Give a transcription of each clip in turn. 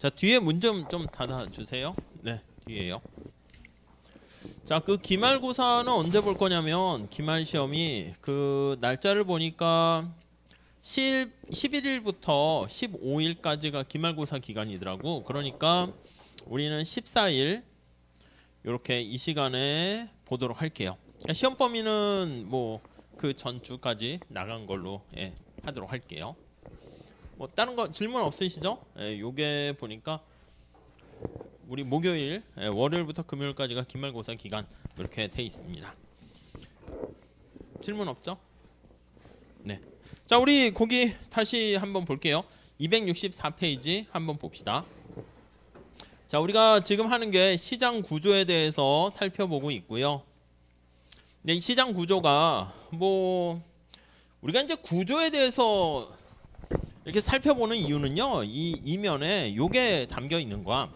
자, 뒤에 문 좀 닫아주세요. 네, 뒤에요. 자, 그 기말고사는 언제 볼 거냐면 기말 시험이 그 날짜를 보니까 11일부터 15일까지가 기말고사 기간이더라고. 그러니까 우리는 14일 이렇게 이 시간에 보도록 할게요. 그러니까 시험 범위는 뭐 그 전주까지 나간 걸로 하도록 할게요. 뭐 다른 거 질문 없으시죠? 요게 보니까 우리 목요일, 월요일부터 금요일까지가 기말고사 기간 이렇게 돼 있습니다. 질문 없죠? 네. 자, 우리 거기 다시 한번 볼게요. 264페이지 한번 봅시다. 자, 우리가 지금 하는 게 시장 구조에 대해서 살펴보고 있고요. 네, 이 시장 구조가 뭐 우리가 이제 구조에 대해서 이렇게 살펴보는 이유는요, 이 이면에 요게 담겨 있는 거야.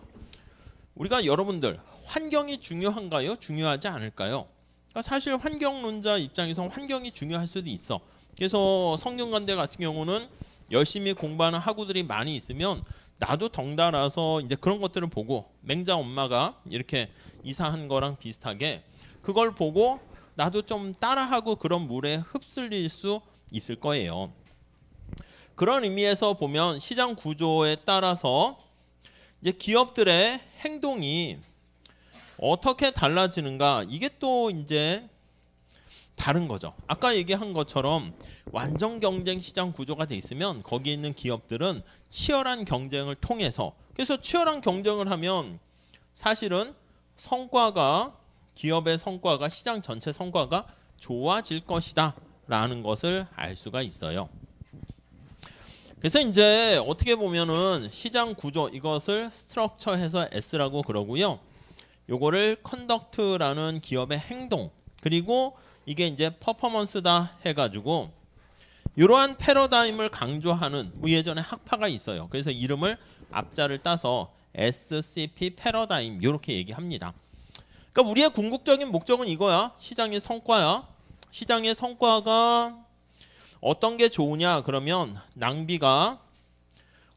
우리가 여러분들 환경이 중요한가요? 중요하지 않을까요? 그러니까 사실 환경론자 입장에서 환경이 중요할 수도 있어. 그래서 성균관대 같은 경우는 열심히 공부하는 학우들이 많이 있으면 나도 덩달아서 이제 그런 것들을 보고 맹자 엄마가 이렇게 이사한 거랑 비슷하게 그걸 보고 나도 좀 따라하고 그런 물에 흡수릴 수 있을 거예요. 그런 의미에서 보면 시장 구조에 따라서 이제 기업들의 행동이 어떻게 달라지는가, 이게 또 이제 다른 거죠. 아까 얘기한 것처럼 완전 경쟁 시장 구조가 돼 있으면 거기 있는 기업들은 치열한 경쟁을 통해서, 그래서 치열한 경쟁을 하면 사실은 성과가, 기업의 성과가, 시장 전체 성과가 좋아질 것이다 라는 것을 알 수가 있어요. 그래서 이제 어떻게 보면은 시장 구조, 이것을 스트럭처 해서 S라고 그러고요. 요거를 컨덕트라는 기업의 행동, 그리고 이게 이제 퍼포먼스다 해가지고 이러한 패러다임을 강조하는 뭐 예전에 학파가 있어요. 그래서 이름을 앞자를 따서 SCP 패러다임 이렇게 얘기합니다. 그러니까 우리의 궁극적인 목적은 이거야. 시장의 성과야. 시장의 성과가 어떤 게 좋으냐 그러면 낭비가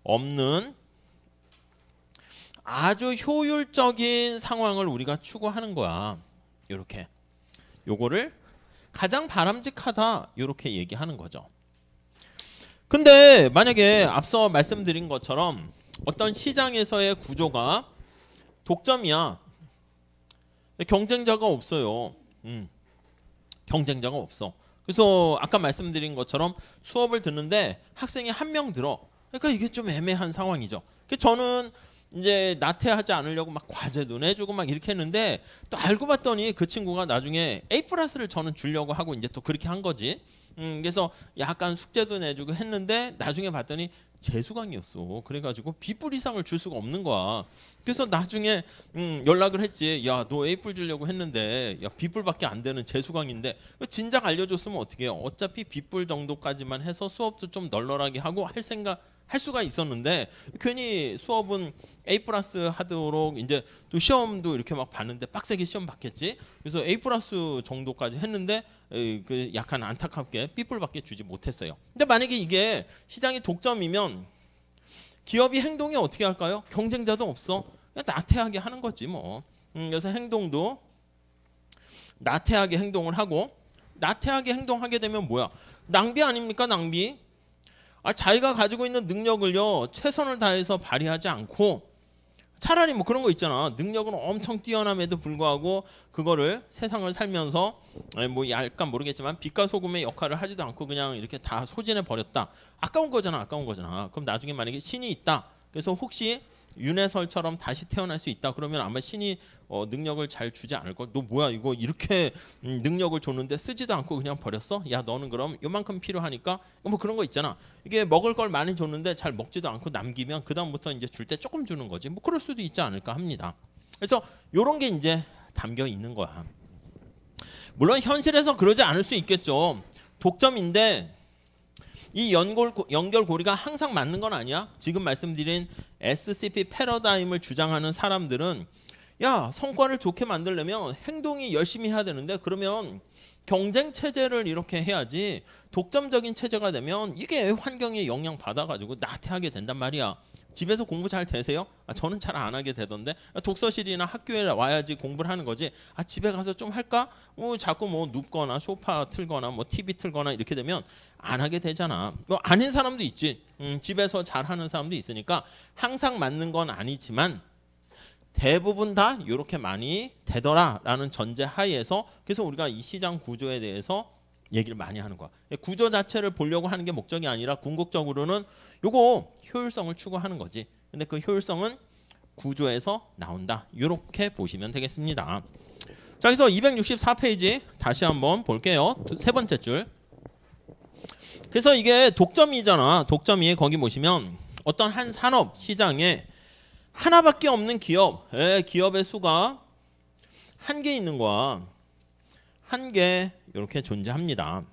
없는 아주 효율적인 상황을 우리가 추구하는 거야. 이렇게 요거를 가장 바람직하다 이렇게 얘기하는 거죠. 근데 만약에 앞서 말씀드린 것처럼 어떤 시장에서의 구조가 독점이야. 경쟁자가 없어요. 경쟁자가 없어. 그래서 아까 말씀드린 것처럼 수업을 듣는데 학생이 한 명 들어. 그러니까 이게 좀 애매한 상황이죠. 저는 이제 나태하지 않으려고 막 과제도 내주고 막 이렇게 했는데 또 알고 봤더니 그 친구가 나중에 A+를 저는 주려고 하고 이제 또 그렇게 한 거지. 그래서 약간 숙제도 내주고 했는데 나중에 봤더니 재수강이었어. 그래가지고 B+ 이상을 줄 수가 없는 거야. 그래서 나중에 연락을 했지. 야, 너 A+ 주려고 했는데 야, B+밖에 안 되는 재수강인데 진작 알려줬으면 어떻게 해요? 어차피 B+ 정도까지만 해서 수업도 좀 널널하게 하고 할 수가 있었는데 괜히 수업은 A+ 하도록 이제 또 시험도 이렇게 막 봤는데 빡세게 시험 봤겠지. 그래서 A+ 정도까지 했는데 그 약간 안타깝게 B밖에 주지 못했어요. 근데 만약에 이게 시장이 독점이면 기업이 행동이 어떻게 할까요? 경쟁자도 없어. 그냥 나태하게 하는 거지 뭐. 그래서 행동도 나태하게 행동을 하고, 나태하게 행동하게 되면 뭐야? 낭비 아닙니까? 낭비. 자기가 가지고 있는 능력을요 최선을 다해서 발휘하지 않고 차라리 뭐 그런 거 있잖아. 능력은 엄청 뛰어남에도 불구하고 그거를 세상을 살면서 뭐 약간 모르겠지만 빛과 소금의 역할을 하지도 않고 그냥 이렇게 다 소진해 버렸다. 아까운 거잖아. 아까운 거잖아. 그럼 나중에 만약에 신이 있다. 그래서 혹시 윤회설처럼 다시 태어날 수 있다. 그러면 아마 신이 능력을 잘 주지 않을 걸. 너 뭐야 이거 이렇게 능력을 줬는데 쓰지도 않고 그냥 버렸어? 야, 너는 그럼 요만큼 필요하니까 뭐 그런 거 있잖아. 이게 먹을 걸 많이 줬는데 잘 먹지도 않고 남기면 그 다음부터 이제 줄 때 조금 주는 거지. 뭐 그럴 수도 있지 않을까 합니다. 그래서 요런 게 이제 담겨 있는 거야. 물론 현실에서 그러지 않을 수 있겠죠. 독점인데 이 연결고리가 항상 맞는 건 아니야. 지금 말씀드린 SCP 패러다임을 주장하는 사람들은 야, 성과를 좋게 만들려면 행동이 열심히 해야 되는데 그러면 경쟁 체제를 이렇게 해야지 독점적인 체제가 되면 이게 환경에 영향 받아가지고 나태하게 된단 말이야. 집에서 공부 잘 되세요? 저는 잘 안 하게 되던데. 독서실이나 학교에 와야지 공부를 하는 거지. 집에 가서 좀 할까? 자꾸 뭐 눕거나 소파 틀거나 뭐 TV 틀거나 이렇게 되면 안 하게 되잖아. 뭐 아닌 사람도 있지. 집에서 잘 하는 사람도 있으니까 항상 맞는 건 아니지만 대부분 다 이렇게 많이 되더라라는 전제 하에서 그래서 우리가 이 시장 구조에 대해서 얘기를 많이 하는 거야. 구조 자체를 보려고 하는 게 목적이 아니라 궁극적으로는 요거 효율성을 추구하는 거지. 근데 그 효율성은 구조에서 나온다. 이렇게 보시면 되겠습니다. 자, 그래서 264페이지 다시 한번 볼게요. 세 번째 줄. 그래서 이게 독점이잖아. 독점이 거기 보시면 어떤 한 산업 시장에 하나밖에 없는 기업, 기업의 수가 한 개 있는 거야. 한 개 이렇게 존재합니다.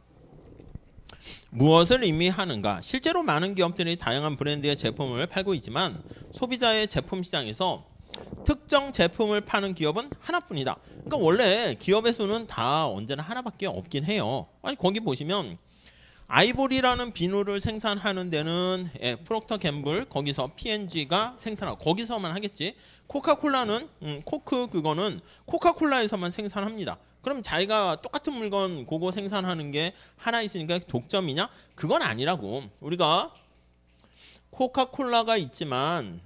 무엇을 의미하는가? 실제로 많은 기업들이 다양한 브랜드의 제품을 팔고 있지만 소비자의 제품 시장에서 특정 제품을 파는 기업은 하나뿐이다. 그러니까 원래 기업의 수는 다 언제나 하나밖에 없긴 해요. 아니 거기 보시면 아이보리라는 비누를 생산하는 데는 프록터 갬블 거기서 P&G가 생산하고 거기서만 하겠지. 코카콜라는 코크 그거는 코카콜라에서만 생산합니다. 그럼 자기가 똑같은 물건 그거 생산하는 게 하나 있으니까 독점이냐? 그건 아니라고. 우리가 코카콜라가 있지만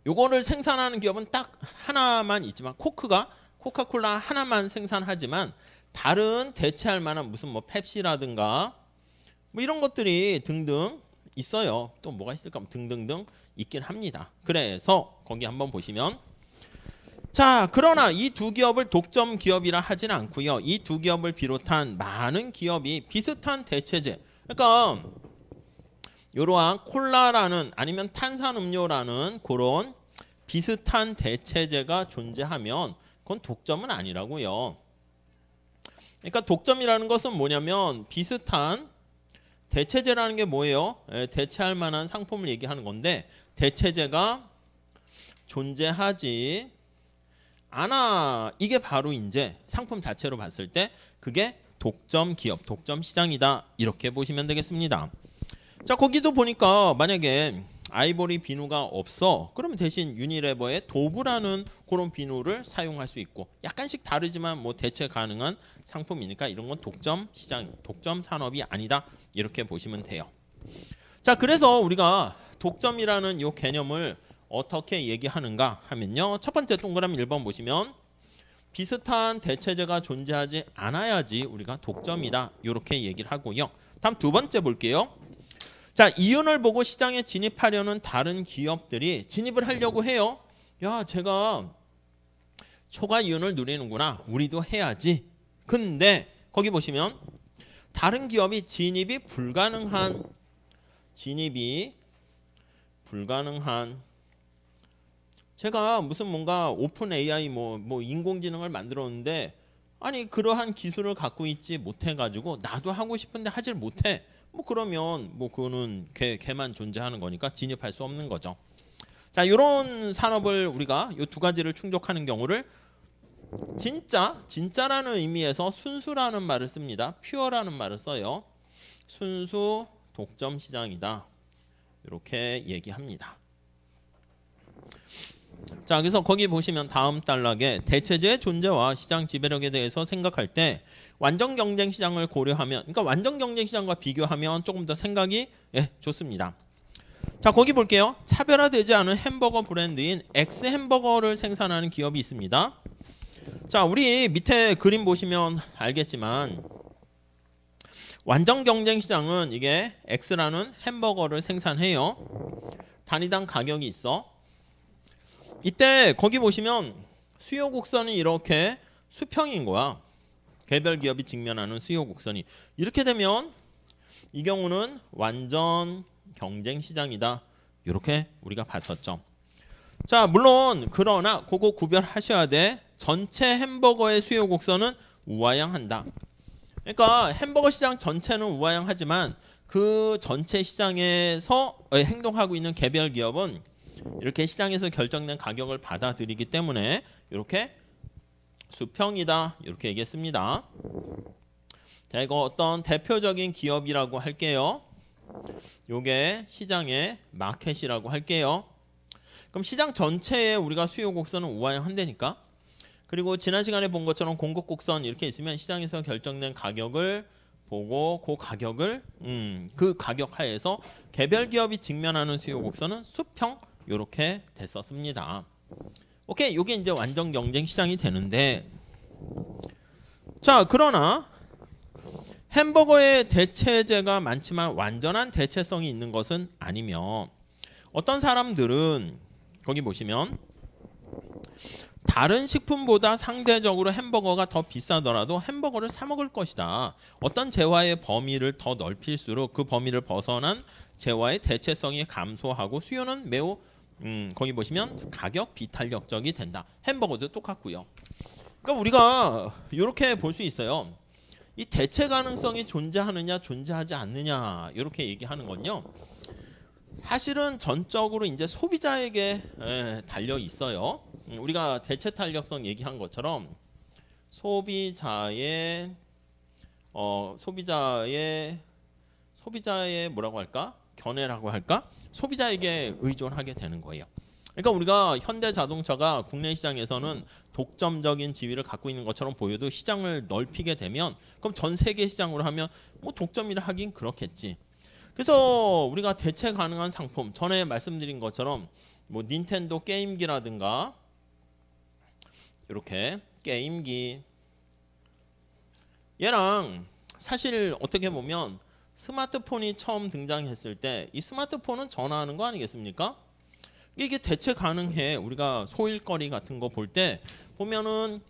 요거를 생산하는 기업은 딱 하나만 있지만 코크가 코카콜라 하나만 생산하지만 다른 대체할 만한 무슨 뭐 펩시라든가 뭐 이런 것들이 등등 있어요. 또 뭐가 있을까? 등등등 있긴 합니다. 그래서 거기 한번 보시면 자, 그러나 이 두 기업을 독점 기업이라 하진 않고요. 이 두 기업을 비롯한 많은 기업이 비슷한 대체제. 그러니까 이러한 콜라라는 아니면 탄산음료라는 그런 비슷한 대체제가 존재하면 그건 독점은 아니라고요. 그러니까 독점이라는 것은 뭐냐면 비슷한 대체제라는 게 뭐예요? 대체할 만한 상품을 얘기하는 건데 대체제가 존재하지 않아. 이게 바로 이제 상품 자체로 봤을 때 그게 독점 기업, 독점 시장이다. 이렇게 보시면 되겠습니다. 자, 거기도 보니까 만약에 아이보리 비누가 없어. 그러면 대신 유니레버의 도브라는 그런 비누를 사용할 수 있고 약간씩 다르지만 뭐 대체 가능한 상품이니까 이런 건 독점 시장, 독점 산업이 아니다. 이렇게 보시면 돼요. 자, 그래서 우리가 독점이라는 이 개념을 어떻게 얘기하는가 하면요. 첫 번째 동그라미 1번 보시면 비슷한 대체제가 존재하지 않아야지 우리가 독점이다. 이렇게 얘기를 하고요. 다음 두 번째 볼게요. 자, 이윤을 보고 시장에 진입하려는 다른 기업들이 진입을 하려고 해요. 야, 제가 초과 이윤을 누리는구나. 우리도 해야지. 근데 거기 보시면 다른 기업이 진입이 불가능한 제가 무슨 뭔가 오픈 AI 뭐 인공지능을 만들었는데 아니 그러한 기술을 갖고 있지 못해 가지고 나도 하고 싶은데 하질 못해. 뭐 그러면 뭐 그거는 걔만 존재하는 거니까 진입할 수 없는 거죠. 자, 이런 산업을 우리가 이 두 가지를 충족하는 경우를 진짜라는 의미에서 순수라는 말을 씁니다. 퓨어라는 말을 써요. 순수 독점 시장이다. 이렇게 얘기합니다. 자, 그래서 거기 보시면 다음 단락에 대체제의 존재와 시장 지배력에 대해서 생각할 때 완전 경쟁 시장을 고려하면, 그러니까 완전 경쟁 시장과 비교하면 조금 더 생각이 좋습니다. 자, 거기 볼게요. 차별화되지 않은 햄버거 브랜드인 엑스 햄버거를 생산하는 기업이 있습니다. 자, 우리 밑에 그림 보시면 알겠지만 완전 경쟁 시장은 이게 엑스라는 햄버거를 생산해요. 단위당 가격이 있어. 이때 거기 보시면 수요 곡선이 이렇게 수평인 거야. 개별 기업이 직면하는 수요 곡선이. 이렇게 되면 이 경우는 완전 경쟁 시장이다. 이렇게 우리가 봤었죠. 자, 물론 그러나 그거 구별하셔야 돼. 전체 햄버거의 수요 곡선은 우하향한다. 그러니까 햄버거 시장 전체는 우하향하지만 그 전체 시장에서 행동하고 있는 개별 기업은 이렇게 시장에서 결정된 가격을 받아들이기 때문에 이렇게 수평이다. 이렇게 얘기했습니다. 자, 이거 어떤 대표적인 기업이라고 할게요. 요게 시장의 마켓이라고 할게요. 그럼 시장 전체에 우리가 수요 곡선은 우하향한다니까. 그리고 지난 시간에 본 것처럼 공급 곡선 이렇게 있으면 시장에서 결정된 가격을 보고 그 가격을 그 가격 하에서 개별 기업이 직면하는 수요 곡선은 수평 이렇게 됐었습니다. 오케이, 요게 이제 완전 경쟁 시장이 되는데, 자 그러나 햄버거의 대체제가 많지만 완전한 대체성이 있는 것은 아니며, 어떤 사람들은 거기 보시면 다른 식품보다 상대적으로 햄버거가 더 비싸더라도 햄버거를 사 먹을 것이다. 어떤 재화의 범위를 더 넓힐수록 그 범위를 벗어난 재화의 대체성이 감소하고 수요는 매우 거기 보시면 가격 비탄력적이 된다. 햄버거도 똑같고요. 그러니까 우리가 이렇게 볼 수 있어요. 이 대체 가능성이 존재하느냐 존재하지 않느냐 이렇게 얘기하는 건요. 사실은 전적으로 이제 소비자에게 달려 있어요. 우리가 대체 탄력성 얘기한 것처럼 소비자의 뭐라고 할까? 견해라고 할까? 소비자에게 의존하게 되는 거예요. 그러니까 우리가 현대자동차가 국내 시장에서는 독점적인 지위를 갖고 있는 것처럼 보여도 시장을 넓히게 되면 그럼 전 세계 시장으로 하면 뭐 독점이라 하긴 그렇겠지. 그래서 우리가 대체 가능한 상품, 전에 말씀드린 것처럼 뭐 닌텐도 게임기라든가 이렇게 게임기, 얘랑 사실 어떻게 보면 스마트폰이 처음 등장했을 때 이 스마트폰은 전화하는 거 아니겠습니까? 이게 대체 가능해. 우리가 소일거리 같은 거 볼 때 보면은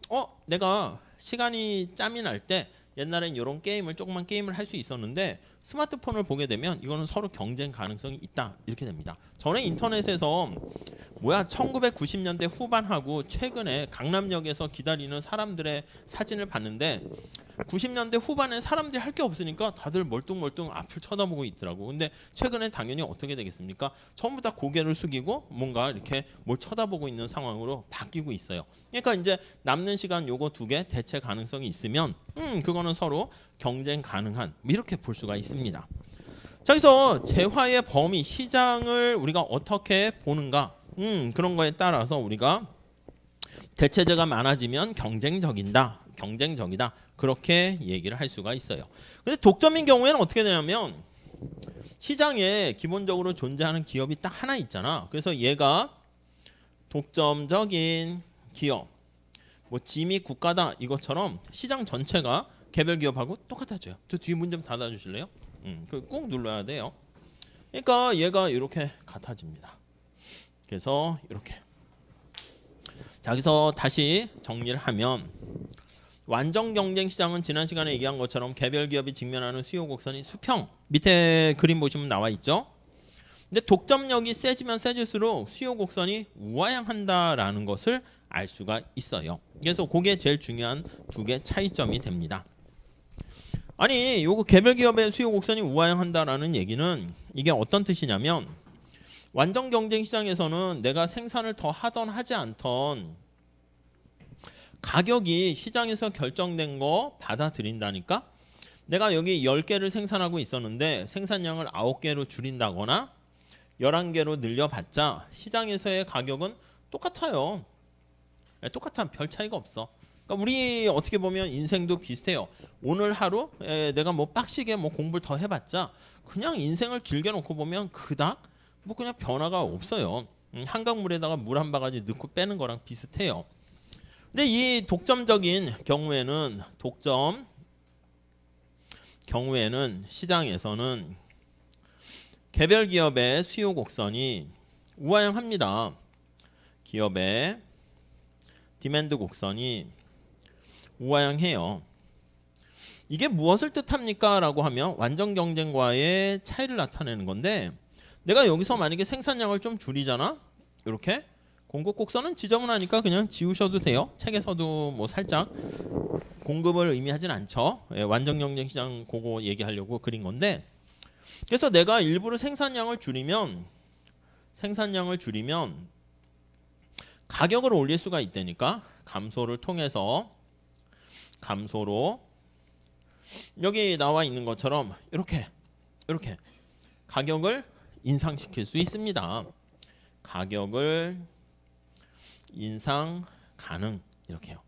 내가 시간이 짬이 날 때 옛날엔 이런 게임을 조그만 게임을 할 수 있었는데 스마트폰을 보게 되면 이거는 서로 경쟁 가능성이 있다 이렇게 됩니다. 전에 인터넷에서 1990년대 후반하고 최근에 강남역에서 기다리는 사람들의 사진을 봤는데 90년대 후반에 사람들이 할 게 없으니까 다들 멀뚱멀뚱 앞을 쳐다보고 있더라고. 근데 최근에 당연히 어떻게 되겠습니까? 전부 다 고개를 숙이고 뭔가 이렇게 뭘 쳐다보고 있는 상황으로 바뀌고 있어요. 그러니까 이제 남는 시간 요거 두 개 대체 가능성이 있으면 그거는 서로 경쟁 가능한 이렇게 볼 수가 있습니다. 자, 그래서 재화의 범위, 시장을 우리가 어떻게 보는가 그런 거에 따라서 우리가 대체제가 많아지면 경쟁적이다 그렇게 얘기를 할 수가 있어요. 근데 독점인 경우에는 어떻게 되냐면 시장에 기본적으로 존재하는 기업이 딱 하나 있잖아. 그래서 얘가 독점적인 기업, 뭐 짐이 국가다 이것처럼 시장 전체가 개별 기업하고 똑같아져요. 저 뒤에 문 좀 닫아주실래요? 꾹 눌러야 돼요. 그러니까 얘가 이렇게 같아집니다. 그래서 이렇게. 자, 여기서 다시 정리를 하면 완전 경쟁 시장은 지난 시간에 얘기한 것처럼 개별 기업이 직면하는 수요 곡선이 수평. 밑에 그림 보시면 나와 있죠. 근데 독점력이 세지면 세질수록 수요 곡선이 우하향한다라는 것을 알 수가 있어요. 그래서 그게 제일 중요한 두 개 차이점이 됩니다. 아니, 요거 개별 기업의 수요 곡선이 우하향한다라는 얘기는 이게 어떤 뜻이냐면 완전 경쟁 시장에서는 내가 생산을 더 하던 하지 않던 가격이 시장에서 결정된 거 받아들인다니까. 내가 여기 10개를 생산하고 있었는데 생산량을 9개로 줄인다거나 11개로 늘려봤자 시장에서의 가격은 똑같아요. 똑같아. 별 차이가 없어. 그러니까 우리 어떻게 보면 인생도 비슷해요. 오늘 하루 내가 뭐 빡시게 뭐 공부를 더 해봤자 그냥 인생을 길게 놓고 보면 그닥 뭐 그냥 변화가 없어요. 한강물에다가 물 한 바가지 넣고 빼는 거랑 비슷해요. 근데 이 독점적인 경우에는 시장에서는 개별 기업의 수요 곡선이 우하향합니다. 기업의 디맨드 곡선이 우하향해요. 이게 무엇을 뜻합니까? 라고 하면 완전 경쟁과의 차이를 나타내는 건데, 내가 여기서 만약에 생산량을 좀 줄이잖아. 이렇게 공급 곡선은 지저분하니까 그냥 지우셔도 돼요. 책에서도 뭐 살짝 공급을 의미하진 않죠. 완전 경쟁 시장 그거 얘기하려고 그린 건데, 그래서 내가 일부러 생산량을 줄이면 가격을 올릴 수가 있다니까. 감소를 통해서 여기 나와 있는 것처럼 이렇게 가격을 인상시킬 수 있습니다. 가격을 인상 가능 이렇게요.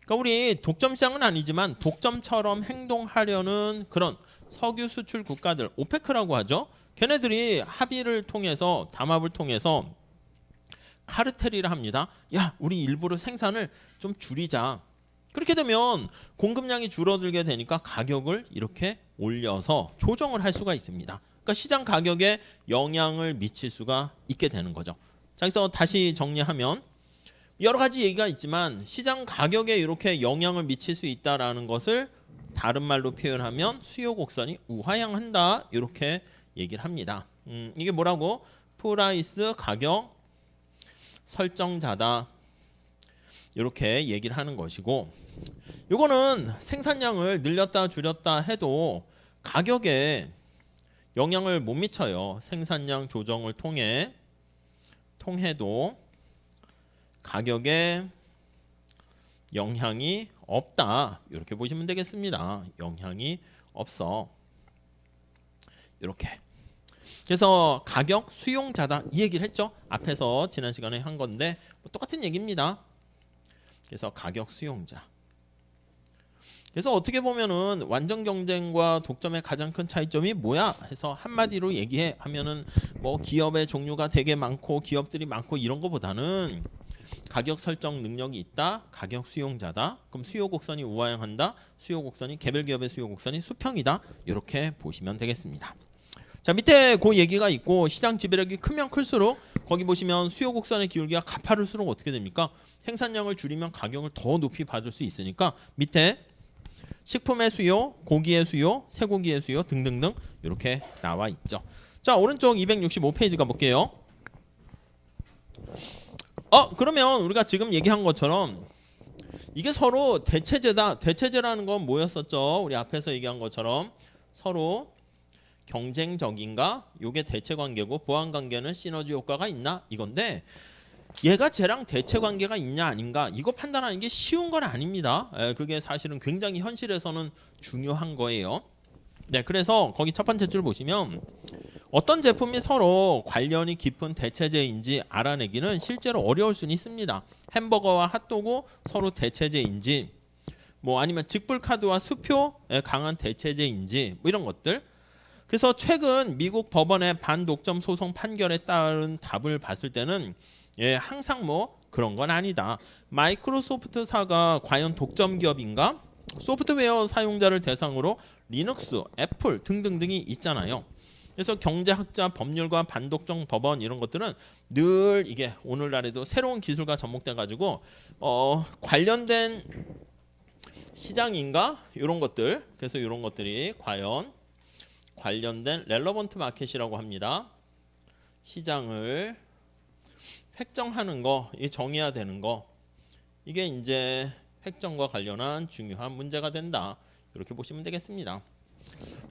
그러니까 우리 독점 시장은 아니지만 독점처럼 행동하려는 그런 석유 수출 국가들 오페크라고 하죠. 걔네들이 합의를 통해서 담합을 통해서 카르텔이라 합니다. 야, 우리 일부러 생산을 좀 줄이자. 그렇게 되면 공급량이 줄어들게 되니까 가격을 이렇게 올려서 조정을 할 수가 있습니다. 그러니까 시장 가격에 영향을 미칠 수가 있게 되는 거죠. 자, 그래서 다시 정리하면 여러 가지 얘기가 있지만 시장 가격에 이렇게 영향을 미칠 수 있다라는 것을 다른 말로 표현하면 수요 곡선이 우하향한다 이렇게 얘기를 합니다. 이게 뭐라고? 프라이스 가격 설정자다 이렇게 얘기를 하는 것이고, 이거는 생산량을 늘렸다 줄였다 해도 가격에 영향을 못 미쳐요. 생산량 조정을 통해도 가격에 영향이 없다 이렇게 보시면 되겠습니다. 영향이 없어 이렇게. 그래서 가격 수용자다 이 얘기를 했죠. 앞에서 지난 시간에 한 건데 똑같은 얘기입니다. 그래서 가격 수용자. 그래서 어떻게 보면은 완전 경쟁과 독점의 가장 큰 차이점이 뭐야 해서 한마디로 얘기하면은 뭐 기업의 종류가 되게 많고 기업들이 많고 이런 거보다는 가격 설정 능력이 있다, 가격 수용자다. 그럼 수요 곡선이 우하향한다, 수요 곡선이 개별 기업의 수요 곡선이 수평이다. 이렇게 보시면 되겠습니다. 자, 밑에 그 얘기가 있고 시장 지배력이 크면 클수록 거기 보시면 수요 곡선의 기울기가 가파를수록 어떻게 됩니까? 생산량을 줄이면 가격을 더 높이 받을 수 있으니까 밑에 식품의 수요, 고기의 수요, 쇠고기의 수요 등등등 이렇게 나와 있죠. 자, 오른쪽 265페이지 가볼게요. 그러면 우리가 지금 얘기한 것처럼 이게 서로 대체제다. 대체제라는 건 뭐였었죠? 우리 앞에서 얘기한 것처럼 서로 경쟁적인가? 이게 대체관계고 보완관계는 시너지 효과가 있나? 이건데 얘가 쟤랑 대체관계가 있냐 아닌가? 이거 판단하는 게 쉬운 건 아닙니다. 그게 사실은 굉장히 현실에서는 중요한 거예요. 네, 그래서 거기 첫 번째 줄 보시면 어떤 제품이 서로 관련이 깊은 대체제인지 알아내기는 실제로 어려울 수는 있습니다. 햄버거와 핫도그 서로 대체제인지 뭐 아니면 직불카드와 수표에 강한 대체제인지 뭐 이런 것들. 그래서 최근 미국 법원의 반독점 소송 판결에 따른 답을 봤을 때는 항상 뭐 그런 건 아니다. 마이크로소프트사가 과연 독점 기업인가? 소프트웨어 사용자를 대상으로 리눅스, 애플 등등등이 있잖아요. 그래서 경제학자, 법률가, 반독점 법원 이런 것들은 늘 이게 오늘날에도 새로운 기술과 접목돼 가지고 관련된 시장인가 이런 것들. 그래서 이런 것들이 과연 관련된 렐러번트 마켓이라고 합니다. 시장을 획정하는 거, 이 정해야 되는 거, 이게 이제 획정과 관련한 중요한 문제가 된다. 이렇게 보시면 되겠습니다.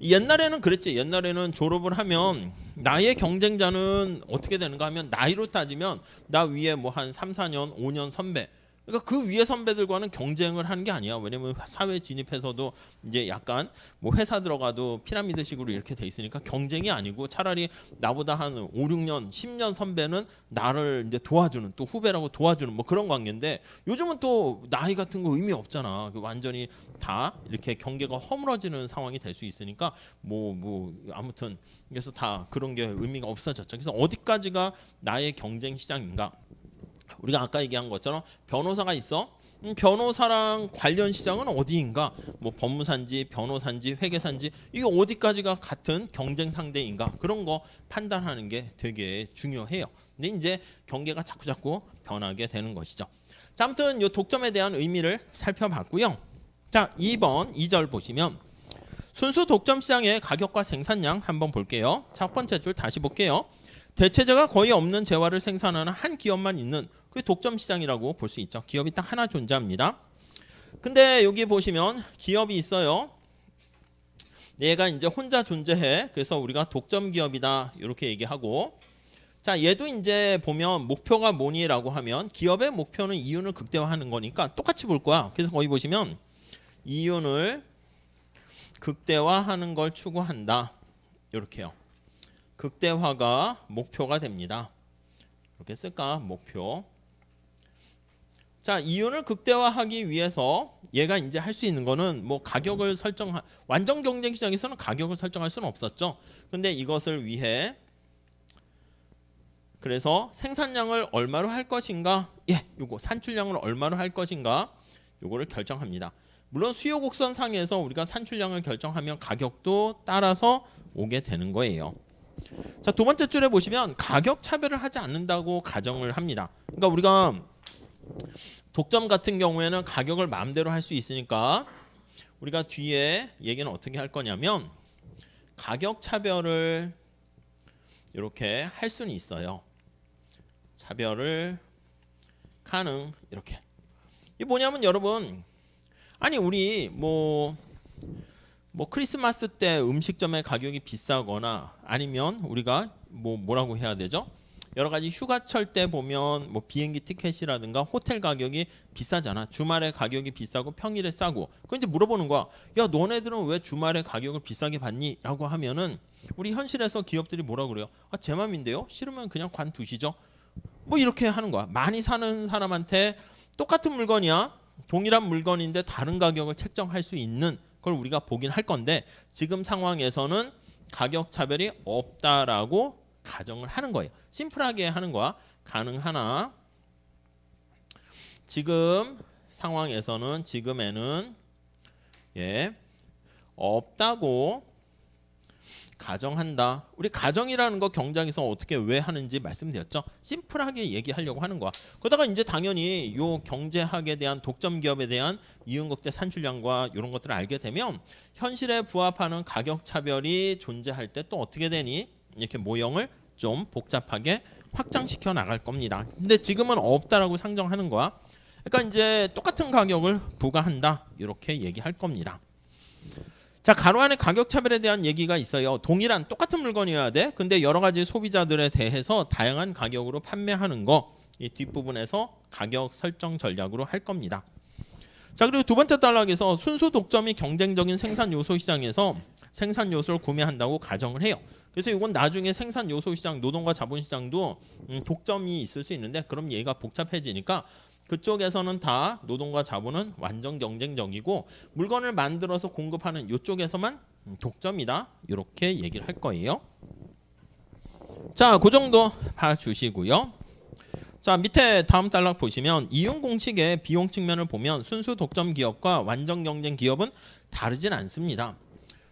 옛날에는 그랬지. 옛날에는 졸업을 하면 나의 경쟁자는 어떻게 되는가 하면 나이로 따지면 나 위에 뭐 한 3, 4년, 5년 선배. 그러니까 그 위에 선배들과는 경쟁을 하는 게 아니야. 왜냐면 사회 진입해서도 이제 약간 뭐 회사 들어가도 피라미드식으로 이렇게 돼 있으니까 경쟁이 아니고 차라리 나보다 한 5, 6년, 10년 선배는 나를 이제 도와주는, 또 후배라고 도와주는 뭐 그런 관계인데 요즘은 또 나이 같은 거 의미 없잖아. 완전히 다 이렇게 경계가 허물어지는 상황이 될 수 있으니까 뭐 아무튼 그래서 다 그런 게 의미가 없어졌죠. 그래서 어디까지가 나의 경쟁 시장인가? 우리가 아까 얘기한 것처럼 변호사가 있어. 변호사랑 관련 시장은 어디인가? 뭐 법무사인지 변호사인지 회계사인지 이게 어디까지가 같은 경쟁 상대인가? 그런 거 판단하는 게 되게 중요해요. 근데 이제 경계가 자꾸 변하게 되는 것이죠. 자, 아무튼 이 독점에 대한 의미를 살펴봤고요. 자, 2번 2절 보시면 순수 독점 시장의 가격과 생산량 한번 볼게요. 첫 번째 줄 다시 볼게요. 대체제가 거의 없는 재화를 생산하는 한 기업만 있는 그게 독점 시장이라고 볼 수 있죠. 기업이 딱 하나 존재합니다. 근데 여기 보시면 기업이 있어요. 얘가 이제 혼자 존재해. 그래서 우리가 독점 기업이다 이렇게 얘기하고, 자, 얘도 이제 보면 목표가 뭐니라고 하면 기업의 목표는 이윤을 극대화하는 거니까 똑같이 볼 거야. 그래서 거기 보시면 이윤을 극대화하는 걸 추구한다 이렇게요. 극대화가 목표가 됩니다. 이렇게 쓸까? 목표. 자, 이윤을 극대화하기 위해서 얘가 이제 할 수 있는 거는 뭐 가격을 완전 경쟁 시장에서는 가격을 설정할 수는 없었죠. 근데 이것을 위해 그래서 생산량을 얼마로 할 것인가? 예, 요거 산출량을 얼마로 할 것인가? 요거를 결정합니다. 물론 수요 곡선상에서 우리가 산출량을 결정하면 가격도 따라서 오게 되는 거예요. 자, 두 번째 줄에 보시면 가격 차별을 하지 않는다고 가정을 합니다. 그러니까 우리가 독점 같은 경우에는 가격을 마음대로 할 수 있으니까 우리가 뒤에 얘기는 어떻게 할 거냐면 가격 차별을 이렇게 할 수는 있어요. 차별을 가능 이렇게. 이게 뭐냐면 여러분, 아니 우리 뭐 크리스마스 때 음식점의 가격이 비싸거나 아니면 우리가 뭐라고 해야 되죠? 여러 가지 휴가철 때 보면 뭐 비행기 티켓이라든가 호텔 가격이 비싸잖아. 주말에 가격이 비싸고 평일에 싸고. 그럼 이제 물어보는 거야. 야, 너네들은 왜 주말에 가격을 비싸게 받니? 라고 하면은 우리 현실에서 기업들이 뭐라 그래요? 아, 제 맘인데요. 싫으면 그냥 관두시죠. 뭐 이렇게 하는 거야. 많이 사는 사람한테 똑같은 물건이야. 동일한 물건인데 다른 가격을 책정할 수 있는 걸 우리가 보긴 할 건데 지금 상황에서는 가격 차별이 없다라고 가정을 하는 거예요. 심플하게 하는 거야. 가능하나 지금 상황에서는 지금에는 없다고 가정한다. 우리 가정이라는 거 경장에서 어떻게 왜 하는지 말씀드렸죠. 심플하게 얘기하려고 하는 거야. 그러다가 이제 당연히 요 경제학에 대한 독점 기업에 대한 이윤극대 산출량과 이런 것들을 알게 되면 현실에 부합하는 가격 차별이 존재할 때 또 어떻게 되니? 이렇게 모형을 좀 복잡하게 확장시켜 나갈 겁니다. 근데 지금은 없다라고 상정하는 거야. 그러니까 이제 똑같은 가격을 부과한다. 이렇게 얘기할 겁니다. 자, 가로 안에 가격 차별에 대한 얘기가 있어요. 동일한 똑같은 물건이어야 돼. 근데 여러 가지 소비자들에 대해서 다양한 가격으로 판매하는 거. 이 뒷부분에서 가격 설정 전략으로 할 겁니다. 자, 그리고 두 번째 단락에서 순수 독점이 경쟁적인 생산 요소 시장에서 생산 요소를 구매한다고 가정을 해요. 그래서 이건 나중에 생산 요소 시장, 노동과 자본 시장도 독점이 있을 수 있는데 그럼 얘가 복잡해지니까 그쪽에서는 다 노동과 자본은 완전 경쟁적이고 물건을 만들어서 공급하는 이쪽에서만 독점이다. 이렇게 얘기를 할 거예요. 자, 그 정도 봐주시고요. 자, 밑에 다음 단락 보시면 이윤 공식의 비용 측면을 보면 순수 독점 기업과 완전 경쟁 기업은 다르진 않습니다.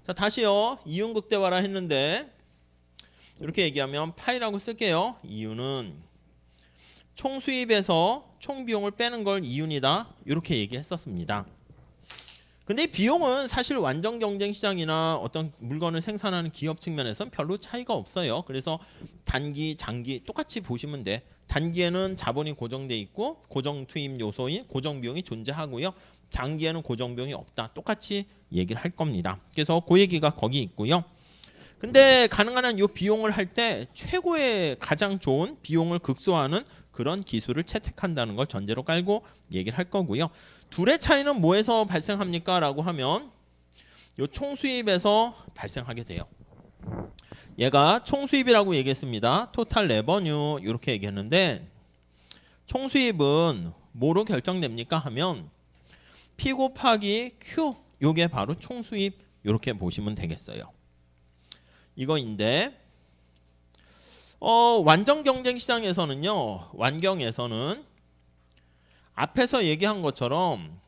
자, 다시요. 이윤 극대화라 했는데 이렇게 얘기하면 파이라고 쓸게요. 이윤은 총 수입에서 총 비용을 빼는 걸 이윤이다. 이렇게 얘기했었습니다. 근데 비용은 사실 완전 경쟁 시장이나 어떤 물건을 생산하는 기업 측면에서는 별로 차이가 없어요. 그래서 단기, 장기 똑같이 보시면 돼. 단기에는 자본이 고정돼 있고 고정 투입 요소인 고정 비용이 존재하고요. 장기에는 고정 비용이 없다. 똑같이 얘기를 할 겁니다. 그래서 그 얘기가 거기 있고요. 근데 가능한 한 이 비용을 할 때 최고의 가장 좋은 비용을 극소화하는 그런 기술을 채택한다는 걸 전제로 깔고 얘기를 할 거고요. 둘의 차이는 뭐에서 발생합니까? 라고 하면 이 총수입에서 발생하게 돼요. 얘가 총수입이라고 얘기했습니다. 토탈 레버뉴 이렇게 얘기했는데 총수입은 뭐로 결정됩니까? 하면 P 곱하기 Q 요게 바로 총수입 이렇게 보시면 되겠어요. 이거인데 완전 경쟁 시장에서는요. 완경에서는 앞에서 얘기한 것처럼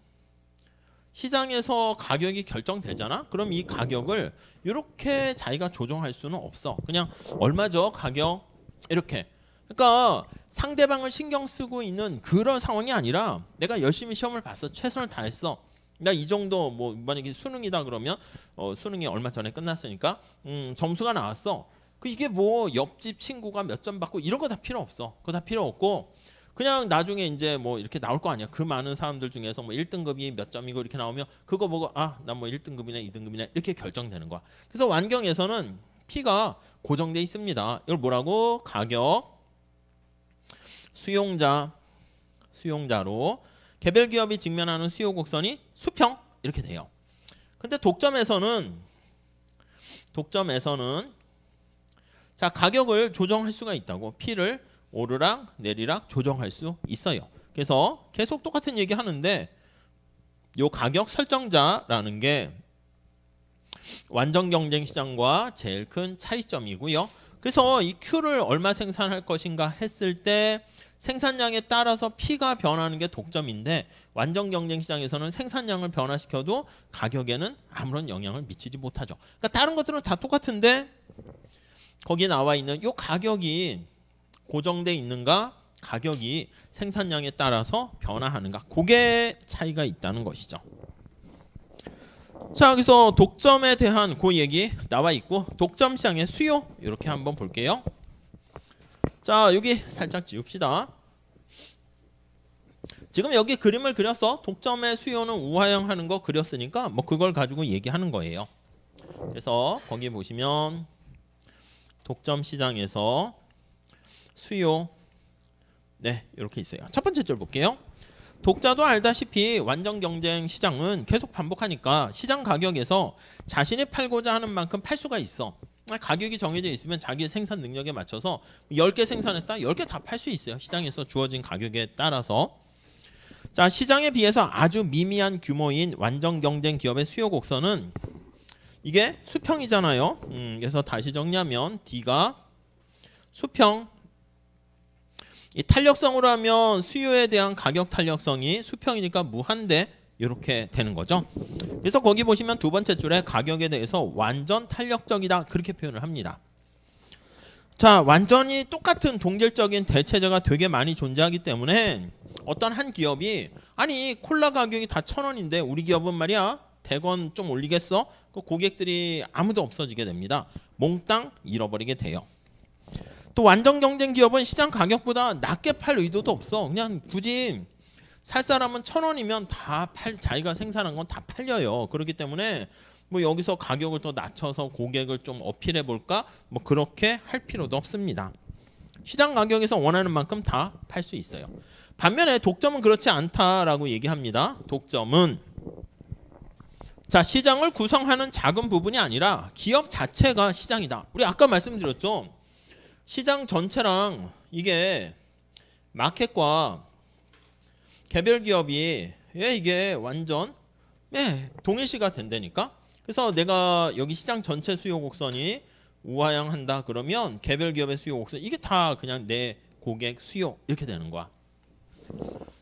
시장에서 가격이 결정되잖아. 그럼 이 가격을 이렇게 자기가 조정할 수는 없어. 그냥 얼마죠? 가격 이렇게. 그러니까 상대방을 신경 쓰고 있는 그런 상황이 아니라 내가 열심히 시험을 봤어. 최선을 다했어. 나 이 정도 뭐 만약에 수능이다 그러면 수능이 얼마 전에 끝났으니까 점수가 나왔어. 이게 뭐 옆집 친구가 몇 점 받고 이런 거 다 필요 없어. 그거 다 필요 없고 그냥 나중에 이제 뭐 이렇게 나올 거 아니야. 그 많은 사람들 중에서 뭐 1등급이 몇 점이고 이렇게 나오면 그거 보고 아, 나 뭐 1등급이나 2등급이나 이렇게 결정되는 거야. 그래서 완경에서는 P가 고정돼 있습니다. 이걸 뭐라고? 가격 수용자로 개별 기업이 직면하는 수요 곡선이 수평 이렇게 돼요. 근데 독점에서는 자, 가격을 조정할 수가 있다고. P를 오르락 내리락 조정할 수 있어요. 그래서 계속 똑같은 얘기 하는데 요 가격 설정자라는 게 완전 경쟁 시장과 제일 큰 차이점이고요. 그래서 이 Q를 얼마 생산할 것인가 했을 때 생산량에 따라서 P가 변하는 게 독점인데 완전 경쟁 시장에서는 생산량을 변화시켜도 가격에는 아무런 영향을 미치지 못하죠. 그러니까 다른 것들은 다 똑같은데 거기에 나와 있는 이 가격이 고정돼 있는가, 가격이 생산량에 따라서 변화하는가, 그게 차이가 있다는 것이죠. 자, 그래서 독점에 대한 그 얘기 나와 있고 독점 시장의 수요 이렇게 한번 볼게요. 자, 여기 살짝 지웁시다. 지금 여기 그림을 그려서 독점의 수요는 우하향하는 거 그렸으니까 뭐 그걸 가지고 얘기하는 거예요. 그래서 거기 보시면 독점 시장에서 수요 네 이렇게 있어요. 첫 번째 줄 볼게요. 독자도 알다시피 완전 경쟁 시장은 계속 반복하니까 시장 가격에서 자신이 팔고자 하는 만큼 팔 수가 있어. 가격이 정해져 있으면 자기 생산 능력에 맞춰서 10개 생산했다 10개 다 팔 수 있어요. 시장에서 주어진 가격에 따라서. 자, 시장에 비해서 아주 미미한 규모인 완전 경쟁 기업의 수요 곡선은 이게 수평이잖아요. 그래서 다시 정리하면 D가 수평, 이 탄력성으로 하면 수요에 대한 가격 탄력성이 수평이니까 무한대 이렇게 되는 거죠. 그래서 거기 보시면 두 번째 줄에 가격에 대해서 완전 탄력적이다 그렇게 표현을 합니다. 자, 완전히 똑같은 동질적인 대체제가 되게 많이 존재하기 때문에 어떤 한 기업이 아니 콜라 가격이 다 1,000원인데 우리 기업은 말이야 100원 좀 올리겠어? 그 고객들이 아무도 없어지게 됩니다. 몽땅 잃어버리게 돼요. 또 완전 경쟁 기업은 시장 가격보다 낮게 팔 의도도 없어. 그냥 굳이 살 사람은 1,000원이면 다 자기가 생산한 건 다 팔려요. 그렇기 때문에 뭐 여기서 가격을 더 낮춰서 고객을 좀 어필해 볼까? 뭐 그렇게 할 필요도 없습니다. 시장 가격에서 원하는 만큼 다 팔 수 있어요. 반면에 독점은 그렇지 않다라고 얘기합니다. 독점은 자, 시장을 구성하는 작은 부분이 아니라 기업 자체가 시장이다. 우리 아까 말씀드렸죠. 시장 전체랑 이게 마켓과 개별 기업이 이게 완전 동일시가 된다니까. 그래서 내가 여기 시장 전체 수요 곡선이 우하향한다 그러면 개별 기업의 수요 곡선 이게 다 그냥 내 고객 수요 이렇게 되는 거야.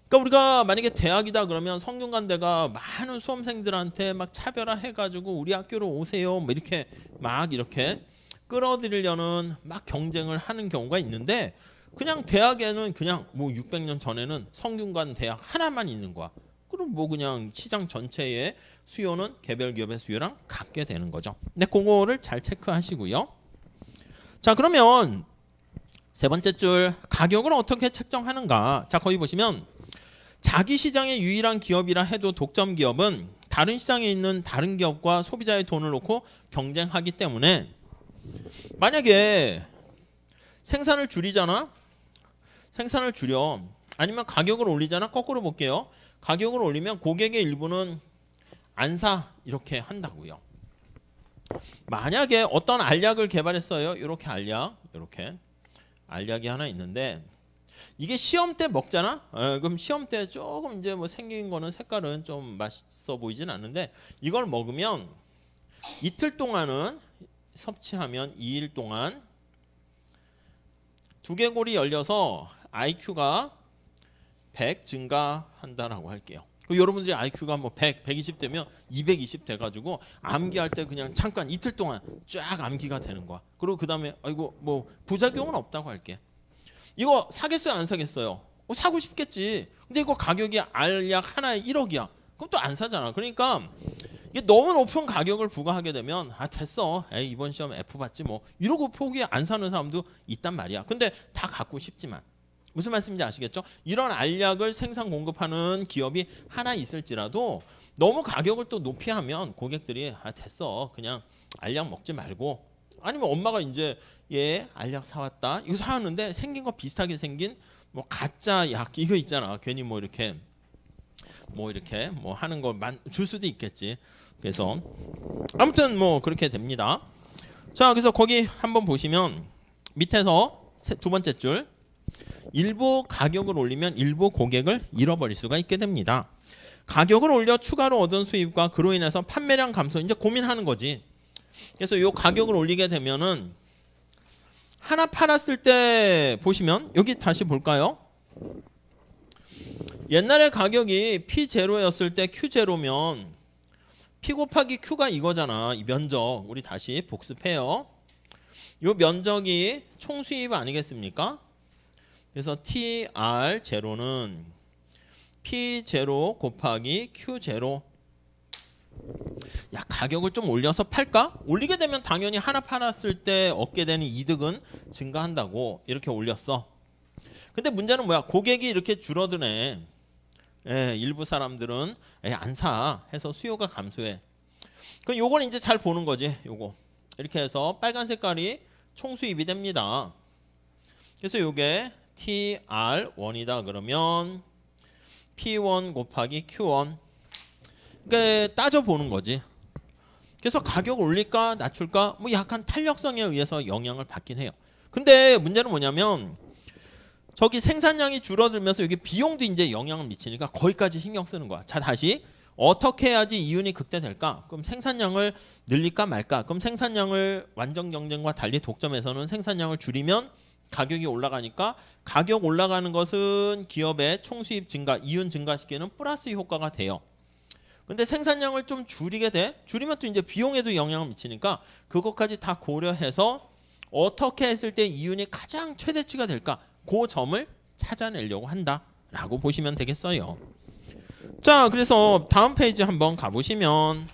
그러니까 우리가 만약에 대학이다 그러면 성균관대가 많은 수험생들한테 막 차별화해가지고 우리 학교로 오세요 뭐 이렇게 막 이렇게 끌어들이려는 막 경쟁을 하는 경우가 있는데 그냥 대학에는 그냥 뭐 600년 전에는 성균관 대학 하나만 있는 거야. 그럼 뭐 그냥 시장 전체의 수요는 개별 기업의 수요랑 같게 되는 거죠. 근데 그거를 잘 체크하시고요. 자, 그러면 세 번째 줄 가격을 어떻게 책정하는가. 자, 거기 보시면 자기 시장의 유일한 기업이라 해도 독점 기업은 다른 시장에 있는 다른 기업과 소비자의 돈을 놓고 경쟁하기 때문에 만약에 생산을 줄이잖아. 생산을 줄여. 아니면 가격을 올리잖아. 거꾸로 볼게요. 가격을 올리면 고객의 일부는 안 사 이렇게 한다고요. 만약에 어떤 알약을 개발했어요. 이렇게 알약, 이렇게 알약이 하나 있는데 이게 시험 때 먹잖아. 그럼 시험 때 조금 이제 뭐 생긴 거는 색깔은 좀 맛있어 보이진 않는데 이걸 먹으면 이틀 동안은 섭취하면 2일 동안 두개골이 열려서 IQ가 100 증가한다라고 할게요. 여러분들이 IQ가 뭐 100, 120 되면 220 돼가지고 암기할 때 그냥 잠깐 이틀 동안 쫙 암기가 되는 거야. 그리고 그 다음에 아이고 뭐 부작용은 없다고 할게. 이거 사겠어요 안 사겠어요? 사고 싶겠지. 근데 이거 가격이 알약 하나에 1억이야. 그럼 또 안 사잖아. 그러니까 이게 너무 높은 가격을 부과하게 되면 아 됐어. 에이, 이번 시험 F 받지 뭐 이러고 포기 안 사는 사람도 있단 말이야. 근데 다 갖고 싶지만 무슨 말씀인지 아시겠죠? 이런 알약을 생산 공급하는 기업이 하나 있을지라도 너무 가격을 또 높이 하면 고객들이 아 됐어 그냥 알약 먹지 말고 아니면 엄마가 이제 얘 알약 사왔다 이거 사왔는데 생긴 거 비슷하게 생긴 뭐 가짜 약 이거 있잖아. 괜히 뭐 이렇게 뭐 하는 거 줄 수도 있겠지. 그래서 아무튼 뭐 그렇게 됩니다. 자, 그래서 거기 한번 보시면 밑에서 두 번째 줄 일부 가격을 올리면 일부 고객을 잃어버릴 수가 있게 됩니다. 가격을 올려 추가로 얻은 수입과 그로 인해서 판매량 감소 이제 고민하는 거지. 그래서 요 가격을 올리게 되면은 하나 팔았을 때 보시면 여기 다시 볼까요? 옛날에 가격이 P0였을 때 Q0면 P 곱하기 Q가 이거잖아. 이 면적 우리 다시 복습해요. 요 면적이 총 수입 아니겠습니까? 그래서 TR0는 P0 곱하기 Q0. 야, 가격을 좀 올려서 팔까? 올리게 되면 당연히 하나 팔았을 때 얻게 되는 이득은 증가한다고 이렇게 올렸어. 근데 문제는 뭐야? 고객이 이렇게 줄어드네. 예, 일부 사람들은 안 사 해서 수요가 감소해. 그럼 요건 이제 잘 보는 거지. 요거 이렇게 해서 빨간 색깔이 총 수입이 됩니다. 그래서 요게 TR1이다 그러면 P1 곱하기 Q1. 그러니까 따져보는 거지. 그래서 가격 올릴까 낮출까 뭐 약간 탄력성에 의해서 영향을 받긴 해요. 근데 문제는 뭐냐면 저기 생산량이 줄어들면서 여기 비용도 이제 영향을 미치니까 거기까지 신경 쓰는 거야. 자, 다시 어떻게 해야지 이윤이 극대될까? 그럼 생산량을 늘릴까 말까? 그럼 생산량을 완전 경쟁과 달리 독점에서는 생산량을 줄이면 가격이 올라가니까 가격 올라가는 것은 기업의 총수입 증가, 이윤 증가시키는 플러스 효과가 돼요. 근데 생산량을 좀 줄이게 돼? 줄이면 또 이제 비용에도 영향을 미치니까 그것까지 다 고려해서 어떻게 했을 때 이윤이 가장 최대치가 될까? 그 점을 찾아내려고 한다라고 보시면 되겠어요. 자, 그래서 다음 페이지 한번 가보시면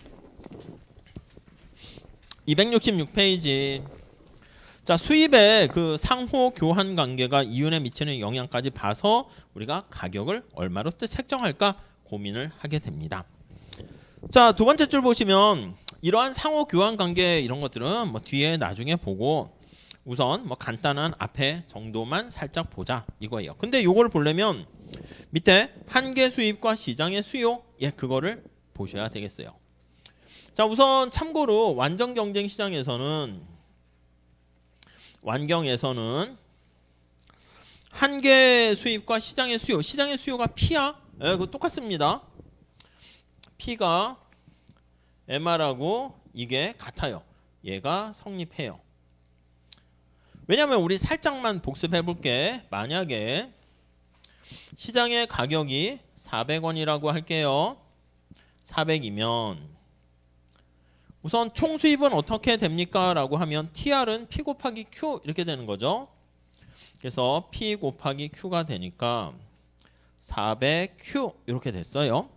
266페이지. 자, 수입의 그 상호 교환 관계가 이윤에 미치는 영향까지 봐서 우리가 가격을 얼마로 또 책정할까 고민을 하게 됩니다. 자, 두 번째 줄 보시면 이러한 상호 교환 관계 이런 것들은 뭐 뒤에 나중에 보고 우선 뭐 간단한 앞에 정도만 살짝 보자 이거예요. 근데 요걸 보려면 밑에 한계 수입과 시장의 수요, 예, 그거를 보셔야 되겠어요. 자, 우선 참고로 완전 경쟁 시장에서는 완경에서는 한계 수입과 시장의 수요, 시장의 수요가 P야, 예, 그거 똑같습니다. P가 MR하고 이게 같아요. 얘가 성립해요. 왜냐면 우리 살짝만 복습해 볼게. 만약에 시장의 가격이 400원이라고 할게요. 400이면 우선 총 수입은 어떻게 됩니까? 라고 하면 TR은 P 곱하기 Q 이렇게 되는 거죠. 그래서 P 곱하기 Q가 되니까 400Q 이렇게 됐어요.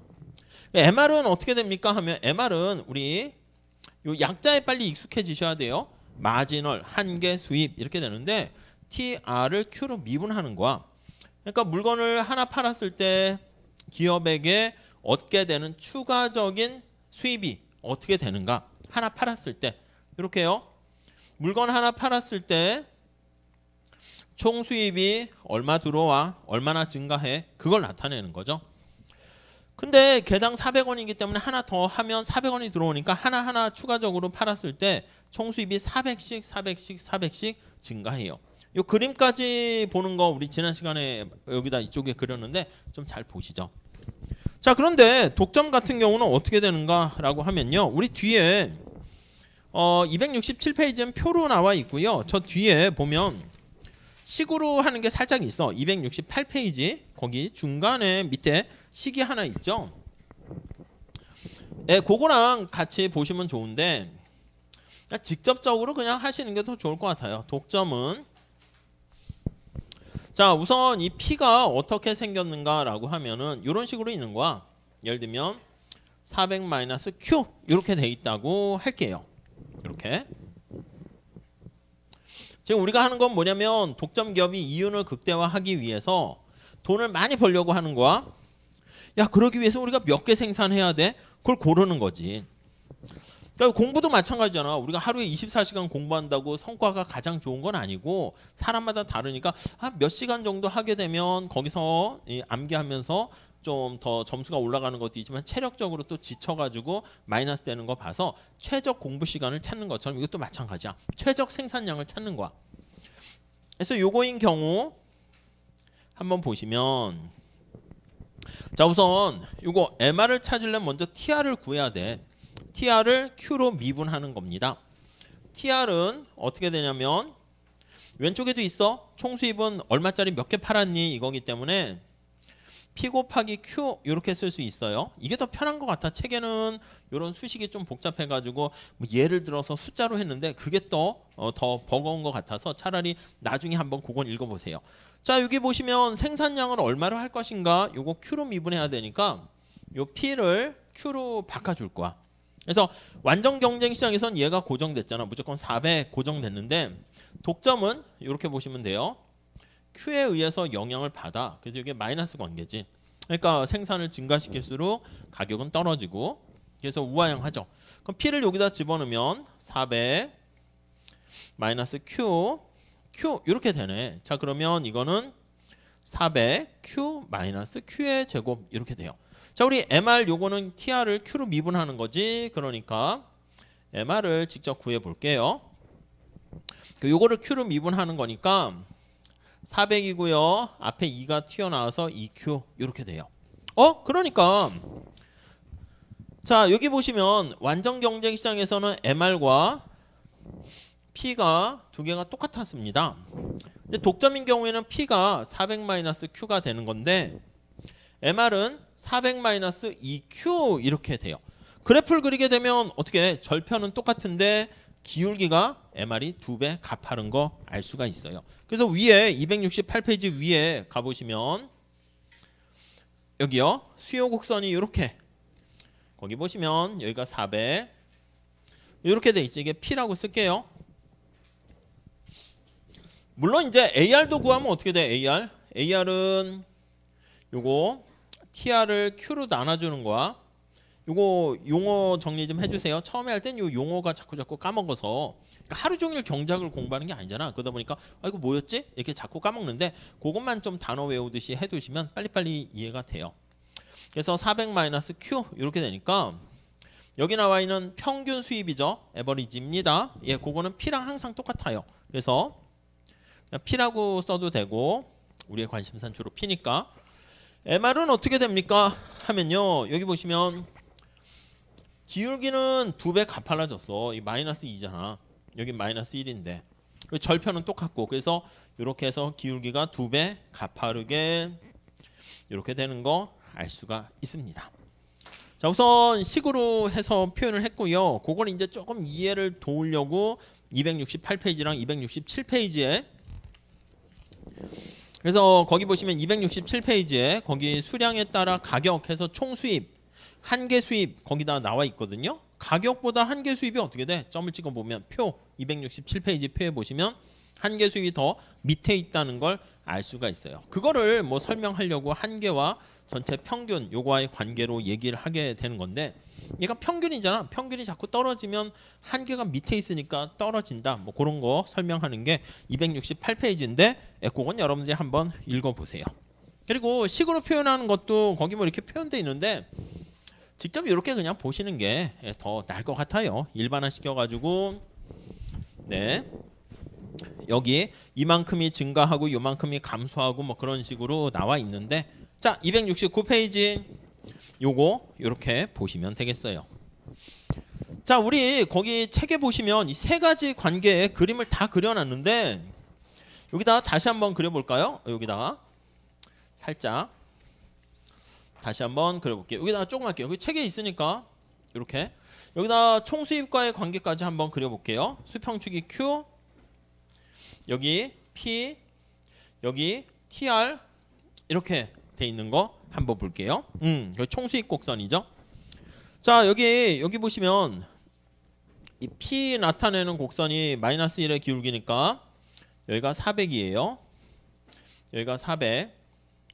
MR은 어떻게 됩니까? 하면 MR은 우리 요 약자에 빨리 익숙해지셔야 돼요. 마지널, 한계, 수입 이렇게 되는데 TR을 Q로 미분하는 거야. 그러니까 물건을 하나 팔았을 때 기업에게 얻게 되는 추가적인 수입이 어떻게 되는가? 하나 팔았을 때 이렇게요. 물건 하나 팔았을 때 총 수입이 얼마 들어와, 얼마나 증가해, 그걸 나타내는 거죠. 근데 개당 400원이기 때문에 하나 더 하면 400원이 들어오니까 하나하나 추가적으로 팔았을 때 총 수입이 400씩 400씩 400씩 증가해요. 이 그림까지 보는 거 우리 지난 시간에 여기다 이쪽에 그렸는데 좀 잘 보시죠. 자, 그런데 독점 같은 경우는 어떻게 되는가라고 하면요. 우리 뒤에 267페이지는 표로 나와 있고요. 저 뒤에 보면 식으로 하는 게 살짝 있어. 268페이지 거기 중간에 밑에 식이 하나 있죠. 예, 그거랑 같이 보시면 좋은데 직접적으로 그냥 하시는 게 더 좋을 것 같아요. 독점은 자, 우선 이 P가 어떻게 생겼는가라고 하면은 이런 식으로 있는 거야. 예를 들면 400-Q 이렇게 돼 있다고 할게요. 이렇게. 지금 우리가 하는 건 뭐냐면 독점 기업이 이윤을 극대화하기 위해서 돈을 많이 벌려고 하는 거야. 야, 그러기 위해서 우리가 몇 개 생산해야 돼? 그걸 고르는 거지. 그러니까 공부도 마찬가지잖아. 우리가 하루에 24시간 공부한다고 성과가 가장 좋은 건 아니고 사람마다 다르니까 몇 시간 정도 하게 되면 거기서 암기하면서 좀 더 점수가 올라가는 것도 있지만 체력적으로 또 지쳐가지고 마이너스 되는 거 봐서 최적 공부 시간을 찾는 것처럼 이것도 마찬가지야. 최적 생산량을 찾는 거야. 그래서 요거인 경우 한번 보시면 자 우선 요거 MR을 찾으려면 먼저 TR을 구해야 돼. TR을 Q로 미분하는 겁니다. TR은 어떻게 되냐면 왼쪽에도 있어. 총수입은 얼마짜리 몇 개 팔았니 이거기 때문에 P 곱하기 Q 이렇게 쓸 수 있어요. 이게 더 편한 것 같아. 책에는 이런 수식이 좀 복잡해가지고 뭐 예를 들어서 숫자로 했는데 그게 더 버거운 것 같아서 차라리 나중에 한번 그건 읽어보세요. 자 여기 보시면 생산량을 얼마로 할 것인가 요거 Q로 미분해야 되니까 요 P를 Q로 바꿔줄 거야. 그래서 완전 경쟁 시장에선 얘가 고정됐잖아. 무조건 400 고정됐는데 독점은 이렇게 보시면 돼요. Q에 의해서 영향을 받아. 그래서 이게 마이너스 관계지. 그러니까 생산을 증가시킬수록 가격은 떨어지고 그래서 우하향하죠. 그럼 P를 여기다 집어넣으면 400 마이너스 Q 이렇게 되네. 자 그러면 이거는 400 Q 마이너스 Q의 제곱 이렇게 돼요. 자 우리 MR 요거는 TR을 Q로 미분하는 거지. 그러니까 MR을 직접 구해 볼게요. 요거를 Q로 미분하는 거니까 400이고요. 앞에 2가 튀어나와서 2Q 이렇게 돼요. 그러니까 자 여기 보시면 완전 경쟁 시장에서는 MR과 P가 두 개가 똑같았습니다. 근데 독점인 경우에는 P가 400-Q가 되는 건데 MR은 400-2Q 이렇게 돼요. 그래프를 그리게 되면 어떻게 절편은 똑같은데 기울기가 MR이 2배 가파른 거 알 수가 있어요. 그래서 위에 268페이지 위에 가보시면 여기요. 수요 곡선이 이렇게 거기 보시면 여기가 400 이렇게 돼 있지. 이게 P라고 쓸게요. 물론 이제 AR도 구하면 어떻게 돼? AR은 요거 TR을 Q로 나눠주는 거야. 요거 용어 정리 좀 해주세요. 처음에 할 땐 요 용어가 자꾸 까먹어서 그러니까 하루 종일 경작을 공부하는 게 아니잖아. 그러다 보니까 이거 뭐였지? 이렇게 자꾸 까먹는데 그것만 좀 단어 외우듯이 해두시면 빨리빨리 이해가 돼요. 그래서 400-Q 이렇게 되니까 여기 나와 있는 평균 수입이죠. 에버리지입니다. 예, 그거는 P랑 항상 똑같아요. 그래서 그냥 P라고 써도 되고 우리의 관심사는 주로 P니까 MR은 어떻게 됩니까? 하면요. 여기 보시면 기울기는 2배 가팔라졌어. 이 마이너스 2잖아. 여기 마이너스 1인데 절편은 똑같고 그래서 이렇게 해서 기울기가 2배 가파르게 이렇게 되는 거 알 수가 있습니다. 자 우선 식으로 해서 표현을 했고요. 그걸 이제 조금 이해를 도우려고 268페이지랑 267페이지에 그래서 거기 보시면 267페이지에 거기 수량에 따라 가격해서 총수입 한개 수입 거기다 나와 있거든요. 가격보다 한개 수입이 어떻게 돼? 점을 찍어보면 표 267페이지 표에 보시면 한개 수입이 더 밑에 있다는 걸 알 수가 있어요. 그거를 뭐 설명하려고 한개와 전체 평균 요거와의 관계로 얘기를 하게 되는 건데 얘가 평균이잖아. 평균이 자꾸 떨어지면 한개가 밑에 있으니까 떨어진다. 뭐 그런 거 설명하는 게 268페이지인데 그건 여러분들이 한번 읽어보세요. 그리고 식으로 표현하는 것도 거기 뭐 이렇게 표현되어 있는데 직접 이렇게 그냥 보시는 게 더 나을 것 같아요. 일반화 시켜가지고 네 여기 이만큼이 증가하고 요만큼이 감소하고 뭐 그런 식으로 나와 있는데 자 269페이지 요거 이렇게 보시면 되겠어요. 자 우리 거기 책에 보시면 이 세 가지 관계의 그림을 다 그려놨는데 여기다가 다시 한번 그려볼까요? 여기다가 살짝 다시 한번 그려볼게요. 여기다가 조금 할게요. 여기 책에 있으니까 이렇게 여기다 총수입과의 관계까지 한번 그려볼게요. 수평축이 Q 여기 P 여기 TR 이렇게 돼 있는 거 한번 볼게요. 여기 총수입 곡선이죠. 자 여기 보시면 이 P 나타내는 곡선이 마이너스 1의 기울기니까 여기가 400이에요. 여기가 400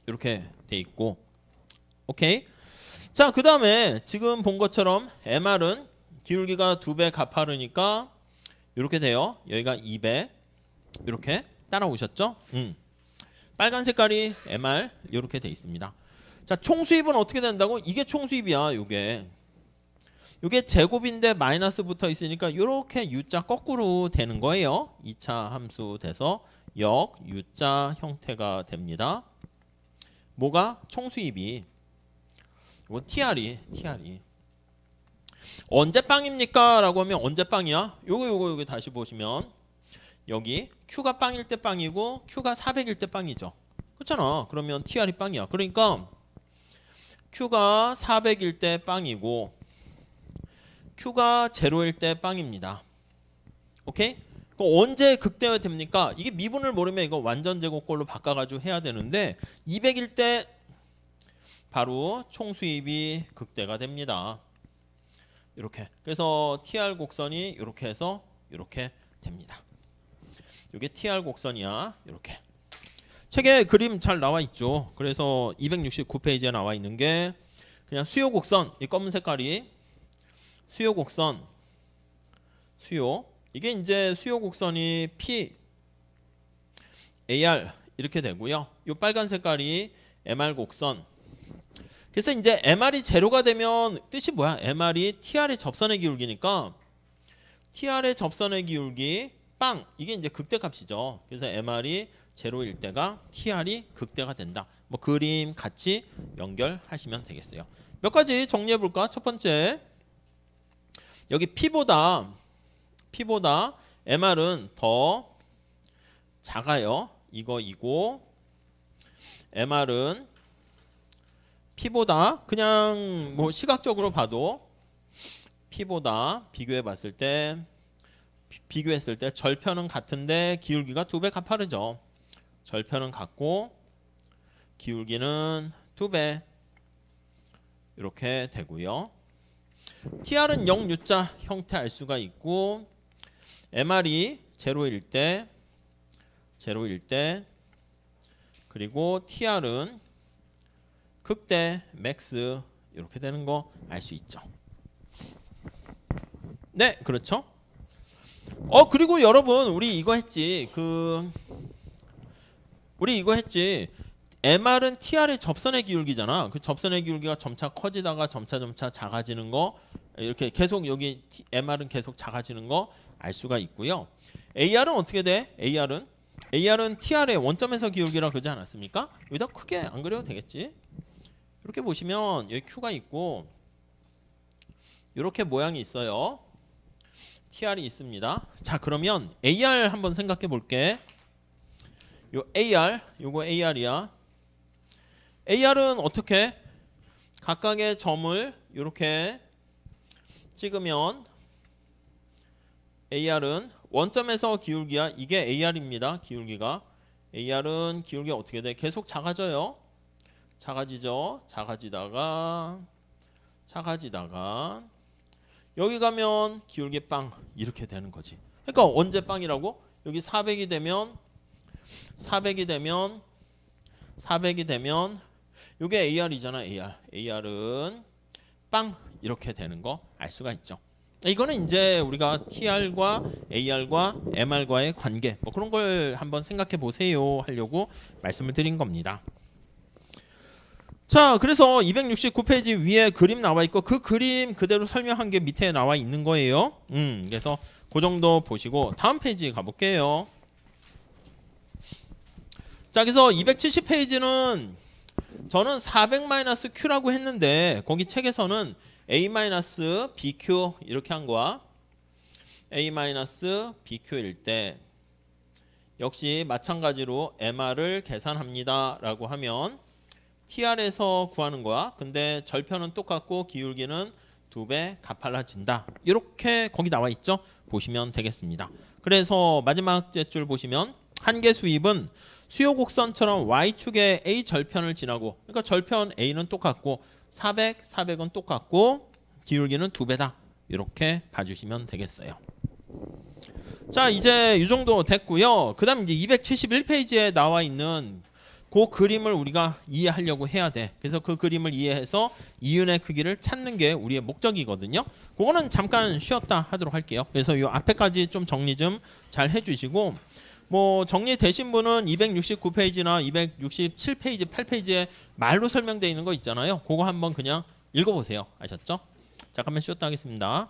이렇게 돼 있고 오케이. 자 그 다음에 지금 본 것처럼 MR은 기울기가 2배 가파르니까 이렇게 돼요. 여기가 200 이렇게 따라오셨죠? 빨간 색깔이 MR 이렇게 돼 있습니다. 자 총수입은 어떻게 된다고? 이게 총수입이야. 요게 제곱인데 마이너스 붙어 있으니까 이렇게 U자 거꾸로 되는 거예요. 2차 함수 돼서 역 U자 형태가 됩니다. 뭐가? 총수입이 뭐 TR이 언제 빵입니까? 라고 하면 언제 빵이야? 요거 다시 보시면 여기 Q가 빵일 때 빵이고 Q가 400일 때 빵이죠. 그렇잖아. 그러면 TR이 빵이야. 그러니까 Q가 400일 때 빵이고 Q가 0일 때 빵입니다. 오케이? 언제 극대화 됩니까? 이게 미분을 모르면 이거 완전 제곱꼴로 바꿔가지고 해야 되는데 200일 때 바로 총수입이 극대가 됩니다. 이렇게. 그래서 TR 곡선이 이렇게 해서 이렇게 됩니다. 이게 TR 곡선이야. 이렇게. 책에 그림 잘 나와 있죠. 그래서 269페이지에 나와 있는 게 그냥 수요 곡선, 이 검은 색깔이 수요 곡선, 수요. 이게 이제 수요 곡선이 P, AR 이렇게 되고요. 이 빨간 색깔이 MR 곡선. 그래서 이제 MR이 제로가 되면 뜻이 뭐야? MR이 TR의 접선의 기울기니까 TR의 접선의 기울기 빵 이게 이제 극대값이죠. 그래서 MR이 제로일 때가 TR이 극대가 된다. 뭐 그림 같이 연결하시면 되겠어요. 몇 가지 정리해 볼까? 첫 번째 여기 P보다 MR은 더 작아요. 이거 MR은 P보다 그냥 뭐 시각적으로 봐도 P보다 비교했을 때 절편은 같은데 기울기가 2배 가파르죠. 절편은 같고 기울기는 2배 이렇게 되고요. TR은 0U자 형태 알 수가 있고 MR이 제로일 때 그리고 TR은 극대 맥스 이렇게 되는 거 알 수 있죠. 네, 그렇죠. 그리고 여러분 우리 이거 했지. MR은 TR의 접선의 기울기잖아. 그 접선의 기울기가 점차 커지다가 점차 작아지는 거 이렇게 계속 여기 MR은 계속 작아지는 거 알 수가 있고요. AR은 어떻게 돼? AR은 TR의 원점에서 기울기라 그러지 않았습니까? 여기다 크게 안 그려도 되겠지? 이렇게 보시면 여기 Q가 있고 이렇게 모양이 있어요. TR이 있습니다. 자, 그러면 AR 한번 생각해 볼게. 요거 AR이야. AR은 어떻게? 각각의 점을 이렇게 찍으면 AR은 원점에서 기울기야. 이게 AR입니다. 기울기가. AR은 기울기가 어떻게 돼? 계속 작아져요. 작아지죠. 작아지다가 여기 가면 기울기 빵 이렇게 되는 거지. 그러니까 언제 빵이라고? 여기 400이 되면 이게 AR이잖아. AR은 빵 이렇게 되는 거 알 수가 있죠. 이거는 이제 우리가 TR과 AR과 MR과의 관계 뭐 그런 걸 한번 생각해 보세요 하려고 말씀을 드린 겁니다. 자, 그래서 269페이지 위에 그림 나와 있고 그 그림 그대로 설명한 게 밑에 나와 있는 거예요. 그래서 그 정도 보시고 다음 페이지 가볼게요. 자, 그래서 270페이지는 저는 400-Q라고 했는데 거기 책에서는 A-BQ 이렇게 한 거야. A-BQ일 때 역시 마찬가지로 MR을 계산합니다 라고 하면 TR에서 구하는 거야. 근데 절편은 똑같고 기울기는 2배 가팔라진다. 이렇게 거기 나와 있죠. 보시면 되겠습니다. 그래서 마지막 줄 보시면 한계 수입은 수요 곡선처럼 Y축의 A 절편을 지나고 그러니까 절편 A는 똑같고 400은 똑같고 기울기는 2배다. 이렇게 봐주시면 되겠어요. 자, 이제 이 정도 됐고요. 그 다음 이제 271페이지에 나와 있는 그 그림을 우리가 이해하려고 해야 돼. 그래서 그 그림을 이해해서 이윤의 크기를 찾는 게 우리의 목적이거든요. 그거는 잠깐 쉬었다 하도록 할게요. 그래서 이 앞에까지 좀 정리 좀 잘 해주시고 뭐 정리되신 분은 269페이지나 267페이지, 8페이지에 말로 설명되어 있는 거 있잖아요. 그거 한번 그냥 읽어보세요. 아셨죠? 잠깐만 쉬었다 하겠습니다.